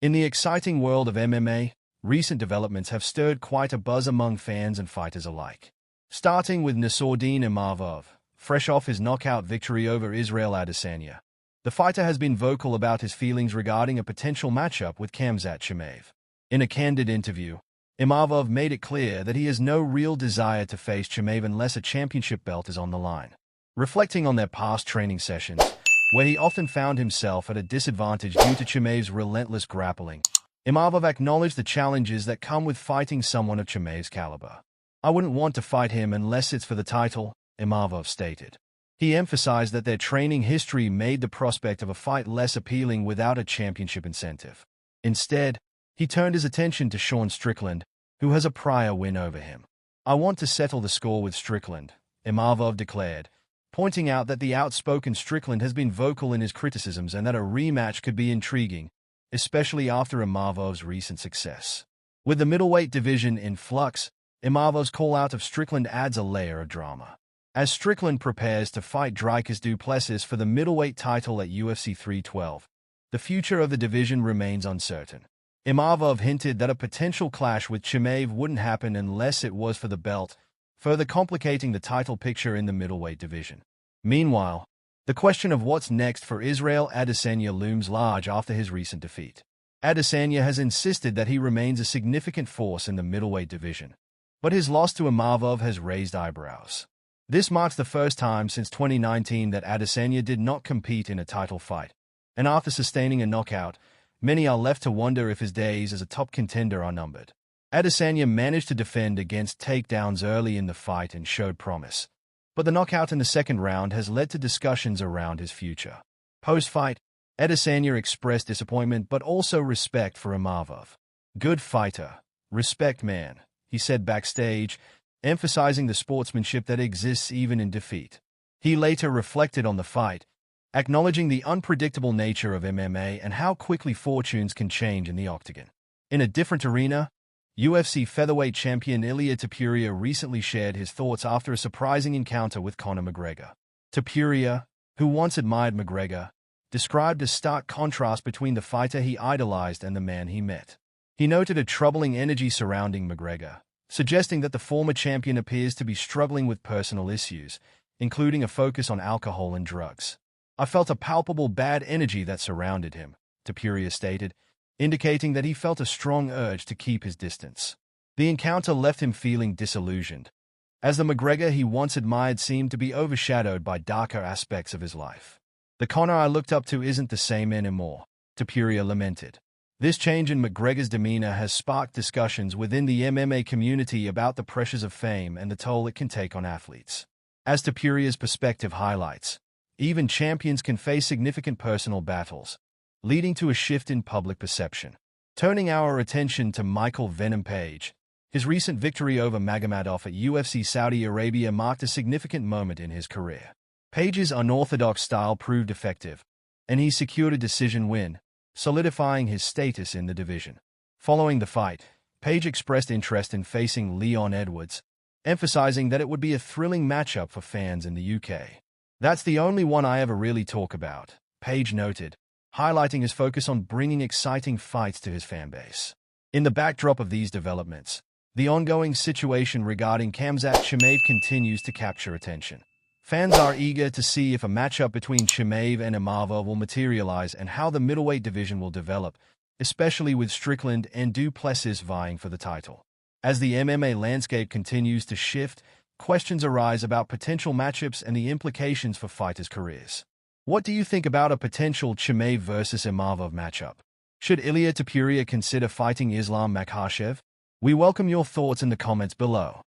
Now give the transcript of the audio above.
In the exciting world of MMA, recent developments have stirred quite a buzz among fans and fighters alike. Starting with Nassourdine Imavov, fresh off his knockout victory over Israel Adesanya. The fighter has been vocal about his feelings regarding a potential matchup with Khamzat Chimae. In a candid interview, Imavov made it clear that he has no real desire to face Chimae unless a championship belt is on the line. Reflecting on their past training sessions, where he often found himself at a disadvantage due to Chimae's relentless grappling, Imavov acknowledged the challenges that come with fighting someone of Chimae's caliber. "I wouldn't want to fight him unless it's for the title," Imavov stated. He emphasized that their training history made the prospect of a fight less appealing without a championship incentive. Instead, he turned his attention to Sean Strickland, who has a prior win over him. "I want to settle the score with Strickland," Imavov declared, pointing out that the outspoken Strickland has been vocal in his criticisms and that a rematch could be intriguing, especially after Imavov's recent success. With the middleweight division in flux, Imavov's call-out of Strickland adds a layer of drama. As Strickland prepares to fight Dricus du Plessis for the middleweight title at UFC 312, the future of the division remains uncertain. Imavov hinted that a potential clash with Chimae wouldn't happen unless it was for the belt, further complicating the title picture in the middleweight division. Meanwhile, the question of what's next for Israel Adesanya looms large after his recent defeat. Adesanya has insisted that he remains a significant force in the middleweight division, but his loss to Imavov has raised eyebrows. This marks the first time since 2019 that Adesanya did not compete in a title fight, and after sustaining a knockout, many are left to wonder if his days as a top contender are numbered. Adesanya managed to defend against takedowns early in the fight and showed promise, but the knockout in the second round has led to discussions around his future. Post-fight, Adesanya expressed disappointment but also respect for Imavov. "Good fighter. Respect, man," he said backstage, emphasizing the sportsmanship that exists even in defeat. He later reflected on the fight, acknowledging the unpredictable nature of MMA and how quickly fortunes can change in the octagon. In a different arena, UFC featherweight champion Ilia Topuria recently shared his thoughts after a surprising encounter with Conor McGregor. Topuria, who once admired McGregor, described a stark contrast between the fighter he idolized and the man he met. He noted a troubling energy surrounding McGregor, suggesting that the former champion appears to be struggling with personal issues, including a focus on alcohol and drugs. "I felt a palpable bad energy that surrounded him," Topuria stated, indicating that he felt a strong urge to keep his distance. The encounter left him feeling disillusioned, as the McGregor he once admired seemed to be overshadowed by darker aspects of his life. "The Conor I looked up to isn't the same anymore," Topuria lamented. This change in McGregor's demeanor has sparked discussions within the MMA community about the pressures of fame and the toll it can take on athletes. As Topuria's perspective highlights, even champions can face significant personal battles, leading to a shift in public perception. Turning our attention to Michael Venom Page, his recent victory over Magomedov at UFC Saudi Arabia marked a significant moment in his career. Page's unorthodox style proved effective, and he secured a decision win, solidifying his status in the division. Following the fight, Page expressed interest in facing Leon Edwards, emphasizing that it would be a thrilling matchup for fans in the UK. "That's the only one I ever really talk about," Page noted, highlighting his focus on bringing exciting fights to his fanbase. In the backdrop of these developments, the ongoing situation regarding Khamzat Chimae continues to capture attention. Fans are eager to see if a matchup between Chimae and Imavov will materialize and how the middleweight division will develop, especially with Strickland and du Plessis vying for the title. As the MMA landscape continues to shift, questions arise about potential matchups and the implications for fighters' careers. What do you think about a potential Chimae versus Imavov matchup? Should Ilia Topuria consider fighting Islam Makhachev? We welcome your thoughts in the comments below.